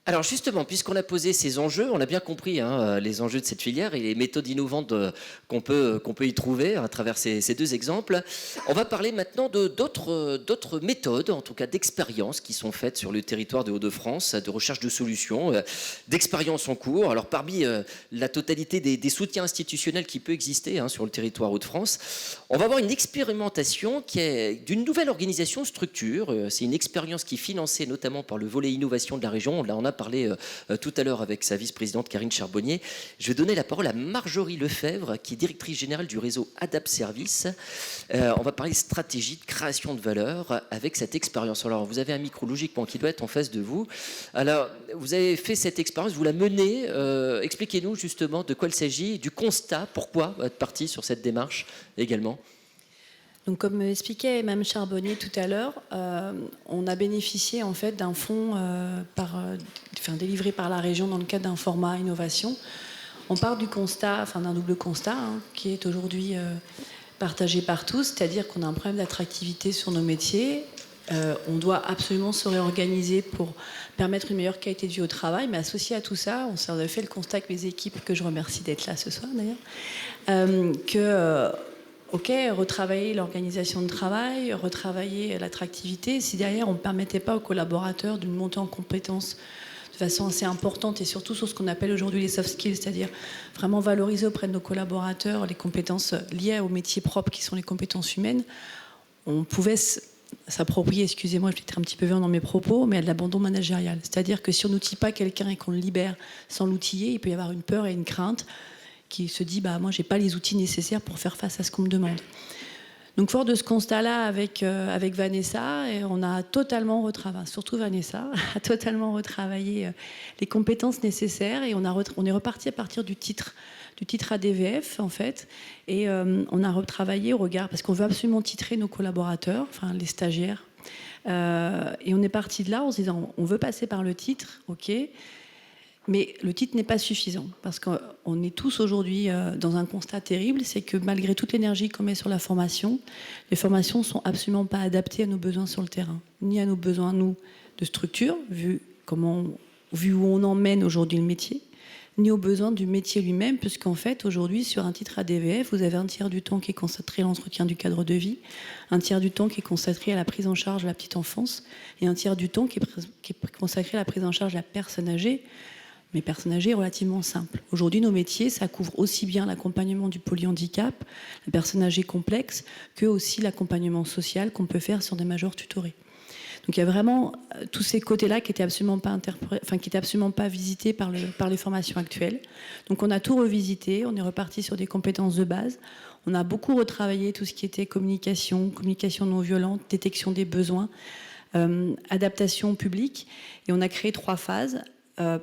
Alors justement, puisqu'on a posé ces enjeux, on a bien compris les enjeux de cette filière et les méthodes innovantes qu'on peut y trouver à travers ces deux exemples. On va parler maintenant d'autres méthodes, en tout cas d'expériences qui sont faites sur le territoire de Hauts-de-France, de recherche de solutions, d'expériences en cours. Alors parmi la totalité des soutiens institutionnels qui peut exister sur le territoire Hauts-de-France, on va avoir une expérimentation qui est d'une nouvelle organisation structure. C'est une expérience qui est financée notamment par le volet innovation de la région. Là, on a parlé tout à l'heure avec sa vice-présidente Karine Charbonnier. Je vais donner la parole à Marjorie Lefebvre, qui est directrice générale du réseau Adapt Service. On va parler stratégie de création de valeur avec cette expérience. Alors, vous avez un micro logiquement qui doit être en face de vous. Alors, vous avez fait cette expérience, vous la menez. Expliquez-nous justement de quoi il s'agit, du constat, pourquoi être parti sur cette démarche également. Donc, comme expliquait Mme Charbonnier tout à l'heure, on a bénéficié en fait d'un fonds délivré par la région dans le cadre d'un format innovation. On part du constat, d'un double constat, qui est aujourd'hui partagé par tous, c'est-à-dire qu'on a un problème d'attractivité sur nos métiers. On doit absolument se réorganiser pour permettre une meilleure qualité de vie au travail, mais associé à tout ça, on s'est fait le constat avec les équipes, que je remercie d'être là ce soir d'ailleurs, retravailler l'organisation de travail, retravailler l'attractivité. Si derrière, on ne permettait pas aux collaborateurs d'une montée en compétences de façon assez importante et surtout sur ce qu'on appelle aujourd'hui les soft skills, c'est-à-dire vraiment valoriser auprès de nos collaborateurs les compétences liées au métier propre qui sont les compétences humaines, on pouvait s'approprier, excusez-moi, je vais être un petit peu violent dans mes propos, mais à de l'abandon managérial. C'est-à-dire que si on n'outille pas quelqu'un et qu'on le libère sans l'outiller, il peut y avoir une peur et une crainte qui se dit moi j'ai pas les outils nécessaires pour faire face à ce qu'on me demande. Donc fort de ce constat-là avec Vanessa, on a totalement retravaillé, surtout Vanessa, a totalement retravaillé les compétences nécessaires et on est reparti à partir du titre ADVF en fait, et on a retravaillé au regard, parce qu'on veut absolument titrer nos collaborateurs, les stagiaires, et on est parti de là en se disant on veut passer par le titre, ok. Mais le titre n'est pas suffisant, parce qu'on est tous aujourd'hui dans un constat terrible, c'est que malgré toute l'énergie qu'on met sur la formation, les formations ne sont absolument pas adaptées à nos besoins sur le terrain, ni à nos besoins, nous, de structure, vu où on emmène aujourd'hui le métier, ni aux besoins du métier lui-même, puisqu'en fait, aujourd'hui, sur un titre ADVF, vous avez un tiers du temps qui est consacré à l'entretien du cadre de vie, un tiers du temps qui est consacré à la prise en charge de la petite enfance, et un tiers du temps qui est consacré à la prise en charge de la personne âgée, mais personnes âgées relativement simples. Aujourd'hui, nos métiers, ça couvre aussi bien l'accompagnement du polyhandicap, la personne âgée complexe, que aussi l'accompagnement social qu'on peut faire sur des majors tutorés. Donc il y a vraiment tous ces côtés-là qui n'étaient absolument pas visités par les formations actuelles. Donc on a tout revisité, on est reparti sur des compétences de base. On a beaucoup retravaillé tout ce qui était communication non violente, détection des besoins, adaptation publique. Et on a créé 3 phases.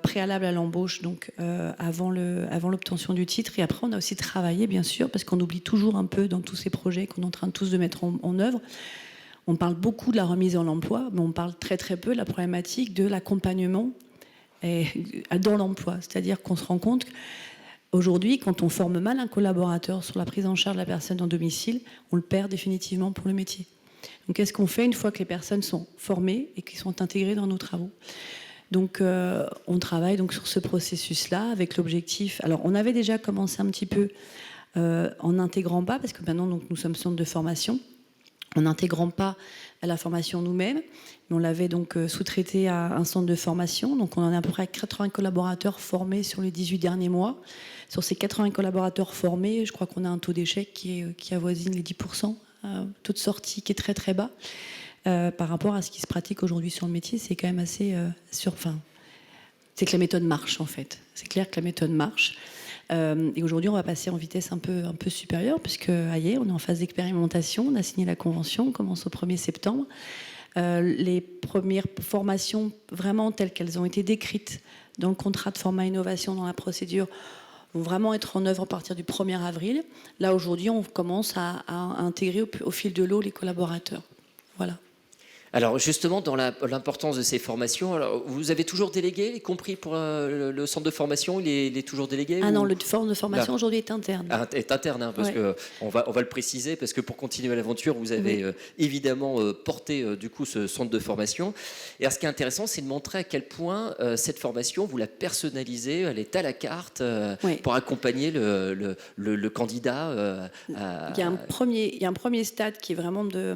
Préalable à l'embauche, donc avant l'obtention du titre. Et après, on a aussi travaillé, bien sûr, parce qu'on oublie toujours un peu dans tous ces projets qu'on est en train de tous de mettre en œuvre. On parle beaucoup de la remise en emploi, mais on parle très très peu de la problématique de l'accompagnement dans l'emploi. C'est-à-dire qu'on se rend compte qu'aujourd'hui, quand on forme mal un collaborateur sur la prise en charge de la personne en domicile, on le perd définitivement pour le métier. Donc qu'est-ce qu'on fait une fois que les personnes sont formées et qu'ils sont intégrées dans nos travaux ? Donc on travaille donc sur ce processus-là avec l'objectif. Alors on avait déjà commencé un petit peu en n'intégrant pas, parce que maintenant donc, nous sommes centre de formation, en n'intégrant pas à la formation nous-mêmes, mais on l'avait donc sous-traité à un centre de formation. Donc on en a à peu près 80 collaborateurs formés sur les 18 derniers mois. Sur ces 80 collaborateurs formés, je crois qu'on a un taux d'échec qui avoisine les 10%, taux de sortie qui est très très bas. Par rapport à ce qui se pratique aujourd'hui sur le métier, c'est quand même assez c'est que la méthode marche en fait. C'est clair que la méthode marche. Et aujourd'hui, on va passer en vitesse un peu supérieure, puisque ailleurs, on est en phase d'expérimentation, on a signé la convention, on commence au 1er septembre. Les premières formations vraiment telles qu'elles ont été décrites dans le contrat de format innovation, dans la procédure, vont vraiment être en œuvre à partir du 1er avril. Là, aujourd'hui, on commence à intégrer au fil de l'eau les collaborateurs. Voilà. Alors justement, dans l'importance de ces formations, alors, vous avez toujours délégué, y compris pour le centre de formation, il est toujours délégué Ah ou... non, le centre de formation Là. aujourd'hui est interne. Est interne, hein, parce Ouais. que on va le préciser, parce que pour continuer l'aventure, vous avez évidemment porté du coup ce centre de formation. Et alors, ce qui est intéressant, c'est de montrer à quel point cette formation, vous la personnalisez, elle est à la carte Ouais. pour accompagner le candidat. Il y a un premier stade qui est vraiment de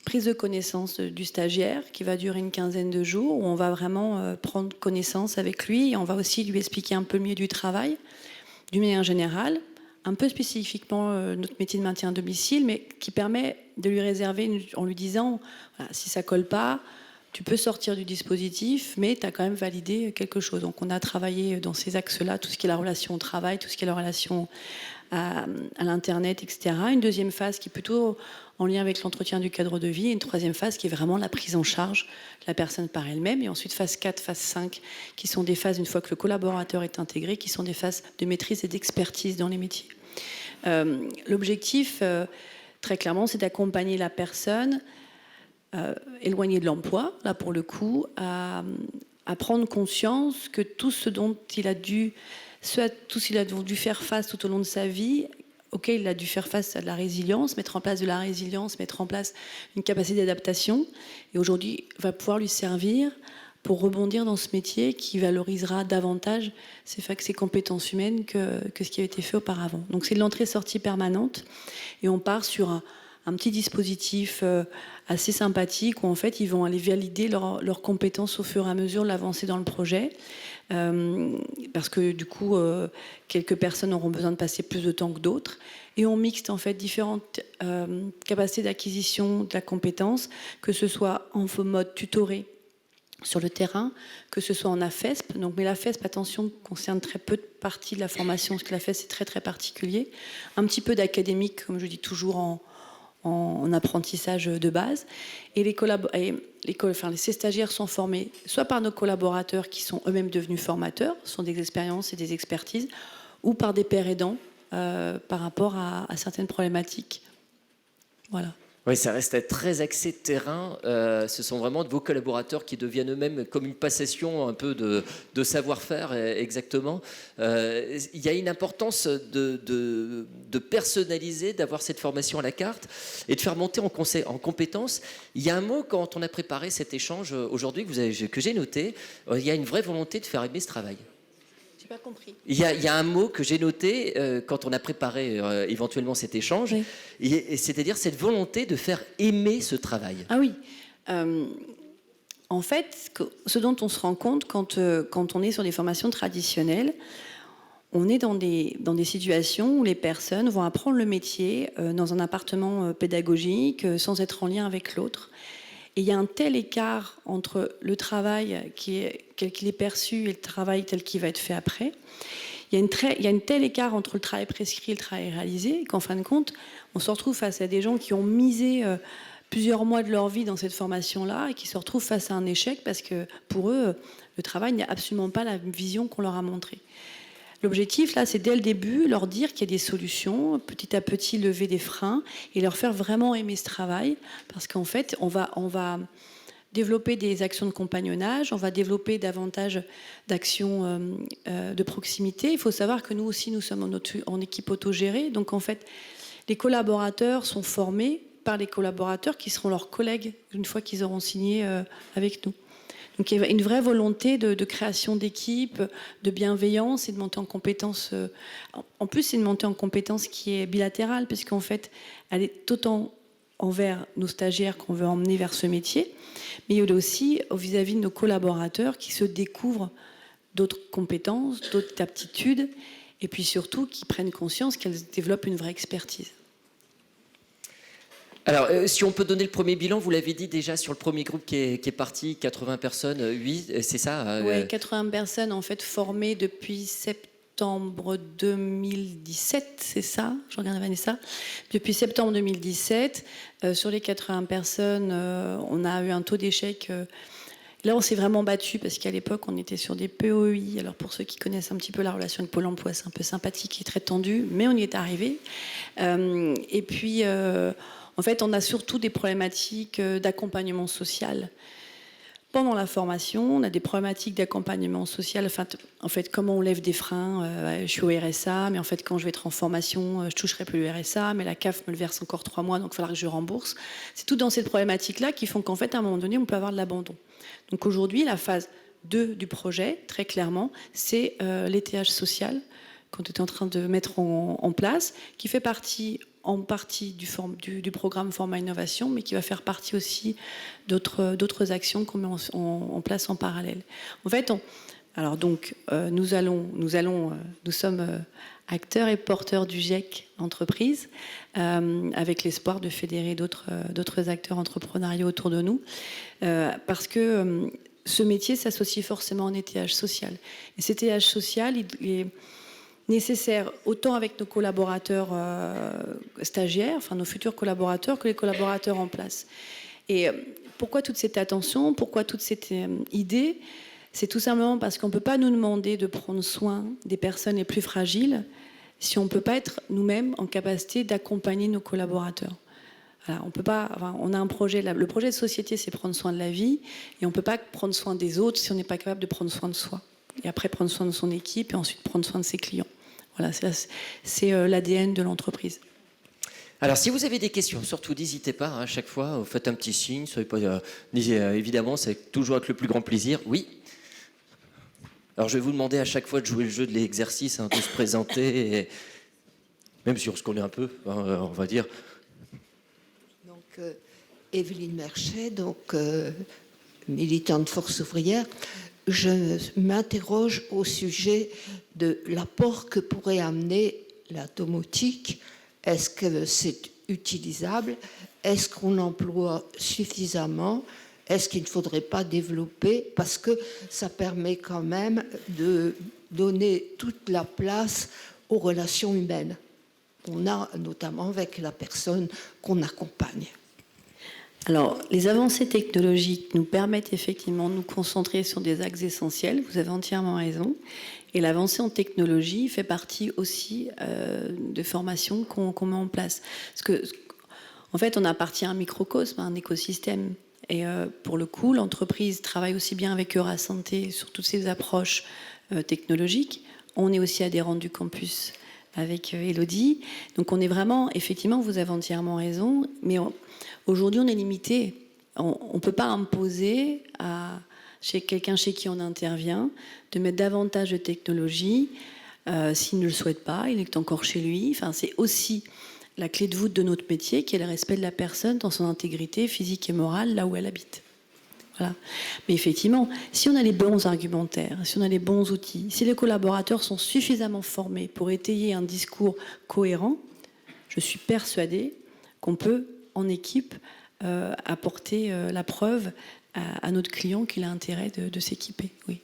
prise de connaissance du stagiaire, qui va durer une quinzaine de jours, où on va vraiment prendre connaissance avec lui, et on va aussi lui expliquer un peu mieux du travail, d'une manière générale, un peu spécifiquement notre métier de maintien à domicile, mais qui permet de lui réserver, en lui disant, voilà, si ça colle pas, tu peux sortir du dispositif, mais tu as quand même validé quelque chose. Donc on a travaillé dans ces axes-là, tout ce qui est la relation au travail, tout ce qui est la relation à l'Internet, etc. Une deuxième phase qui est plutôt en lien avec l'entretien du cadre de vie, et une troisième phase qui est vraiment la prise en charge de la personne par elle-même, et ensuite phase 4, phase 5, qui sont des phases, une fois que le collaborateur est intégré, qui sont des phases de maîtrise et d'expertise dans les métiers. L'objectif, très clairement, c'est d'accompagner la personne éloignée de l'emploi, là pour le coup, à prendre conscience que tout ce dont il a dû faire face tout au long de sa vie, il a dû faire face à de la résilience, mettre en place de la résilience, mettre en place une capacité d'adaptation. Et aujourd'hui, va pouvoir lui servir pour rebondir dans ce métier qui valorisera davantage ses compétences humaines que ce qui avait été fait auparavant. Donc c'est de l'entrée-sortie permanente. Et on part sur un petit dispositif assez sympathique où en fait ils vont aller valider leurs compétences au fur et à mesure de l'avancée dans le projet. Parce que du coup, quelques personnes auront besoin de passer plus de temps que d'autres. Et on mixte en fait différentes capacités d'acquisition de la compétence, que ce soit en mode tutoré sur le terrain, que ce soit en AFESP. Donc, mais l'AFESP, attention, concerne très peu de parties de la formation, parce que l'AFESP, c'est très très particulier. Un petit peu d'académique, comme je dis toujours, en apprentissage de base. Et ces stagiaires sont formés soit par nos collaborateurs qui sont eux-mêmes devenus formateurs, ce sont des expériences et des expertises, ou par des pairs aidants par rapport à certaines problématiques. Voilà. Oui, ça reste très axé terrain. Ce sont vraiment de vos collaborateurs qui deviennent eux-mêmes comme une passation un peu de savoir-faire, exactement. Il y a une importance de personnaliser, d'avoir cette formation à la carte et de faire monter en compétences. Il y a un mot, quand on a préparé cet échange aujourd'hui, que j'ai noté, il y a une vraie volonté de faire aimer ce travail. Pas compris. Il y a un mot que j'ai noté quand on a préparé éventuellement cet échange, oui. et c'est-à-dire cette volonté de faire aimer ce travail. Ah oui. En fait, ce dont on se rend compte quand on est sur des formations traditionnelles, on est dans des situations où les personnes vont apprendre le métier dans un appartement pédagogique sans être en lien avec l'autre. Et il y a un tel écart entre le travail tel qu'il est perçu et le travail tel qu'il va être fait après. Il y a un tel écart entre le travail prescrit et le travail réalisé qu'en fin de compte, on se retrouve face à des gens qui ont misé plusieurs mois de leur vie dans cette formation-là et qui se retrouvent face à un échec parce que pour eux, le travail n'a absolument pas la vision qu'on leur a montrée. L'objectif, là, c'est dès le début, leur dire qu'il y a des solutions, petit à petit lever des freins et leur faire vraiment aimer ce travail. Parce qu'en fait, on va développer des actions de compagnonnage, on va développer davantage d'actions de proximité. Il faut savoir que nous aussi, nous sommes en équipe autogérée. Donc, en fait, les collaborateurs sont formés par les collaborateurs qui seront leurs collègues une fois qu'ils auront signé avec nous. Donc il y a une vraie volonté de création d'équipe, de bienveillance et de montée en compétences. En plus, c'est une montée en compétences qui est bilatérale, puisqu'en fait, elle est autant envers nos stagiaires qu'on veut emmener vers ce métier, mais il y a aussi vis-à-vis de nos collaborateurs qui se découvrent d'autres compétences, d'autres aptitudes, et puis surtout qui prennent conscience qu'elles développent une vraie expertise. Alors, si on peut donner le premier bilan, vous l'avez dit déjà sur le premier groupe qui est parti, 80 personnes, oui, c'est ça Oui, 80 personnes en fait formées depuis septembre 2017, c'est ça? Je regarde Vanessa. Depuis septembre 2017, sur les 80 personnes, on a eu un taux d'échec. Là, on s'est vraiment battu parce qu'à l'époque, on était sur des POI. Alors, pour ceux qui connaissent un petit peu la relation avec Pôle emploi, c'est un peu sympathique et très tendu, mais on y est arrivé. Et puis, En fait, on a surtout des problématiques d'accompagnement social. Pendant la formation, on a des problématiques d'accompagnement social. En fait, comment on lève des freins. Je suis au RSA, mais en fait, quand je vais être en formation, je ne toucherai plus le RSA, mais la CAF me le verse encore 3 mois, donc il faudra que je rembourse. C'est tout dans cette problématique-là qui font qu'en fait, à un moment donné, on peut avoir de l'abandon. Donc aujourd'hui, la phase 2 du projet, très clairement, c'est l'étayage social qu'on est en train de mettre en place, qui fait en partie du programme Format Innovation, mais qui va faire partie aussi d'autres actions qu'on met en place en parallèle. En fait, nous sommes acteurs et porteurs du GIEC entreprise, avec l'espoir de fédérer d'autres acteurs entrepreneuriaux autour de nous, parce que ce métier s'associe forcément en étayage social. Et cet étayage social, il est nécessaire autant avec nos collaborateurs stagiaires, enfin nos futurs collaborateurs, que les collaborateurs en place. Et pourquoi toute cette attention, pourquoi toute cette idée? C'est tout simplement parce qu'on ne peut pas nous demander de prendre soin des personnes les plus fragiles si on ne peut pas être nous-mêmes en capacité d'accompagner nos collaborateurs. Voilà, on peut pas, on a un projet, le projet de société, c'est prendre soin de la vie, et on ne peut pas prendre soin des autres si on n'est pas capable de prendre soin de soi. Et après prendre soin de son équipe, et ensuite prendre soin de ses clients. Voilà, c'est l'ADN de l'entreprise. Alors, si vous avez des questions, surtout n'hésitez pas, à chaque fois, vous faites un petit signe, soyez pas, évidemment, c'est toujours avec le plus grand plaisir. Oui. Alors, je vais vous demander à chaque fois de jouer le jeu de l'exercice, de se présenter, et même si on se connaît un peu, on va dire. Donc, Evelyne Merchet, militante Force ouvrière. Je m'interroge au sujet de l'apport que pourrait amener la domotique. Est-ce que c'est utilisable? Est-ce qu'on emploie suffisamment? Est-ce qu'il ne faudrait pas développer? Parce que ça permet quand même de donner toute la place aux relations humaines. On a notamment avec la personne qu'on accompagne. Alors, les avancées technologiques nous permettent effectivement de nous concentrer sur des axes essentiels, vous avez entièrement raison. Et l'avancée en technologie fait partie aussi de formations qu'on met en place. Parce que, en fait, on appartient à un microcosme, à un écosystème. Et pour le coup, l'entreprise travaille aussi bien avec Eurasanté sur toutes ces approches technologiques. On est aussi adhérent du campus avec Elodie. Donc on est vraiment, effectivement, vous avez entièrement raison, mais aujourd'hui on est limité. On ne peut pas imposer chez quelqu'un chez qui on intervient de mettre davantage de technologie s'il ne le souhaite pas, il est encore chez lui. Enfin, c'est aussi la clé de voûte de notre métier qui est le respect de la personne dans son intégrité physique et morale là où elle habite. Voilà. Mais effectivement, si on a les bons argumentaires, si on a les bons outils, si les collaborateurs sont suffisamment formés pour étayer un discours cohérent, je suis persuadée qu'on peut, en équipe, apporter la preuve à notre client qu'il a intérêt de s'équiper. Oui.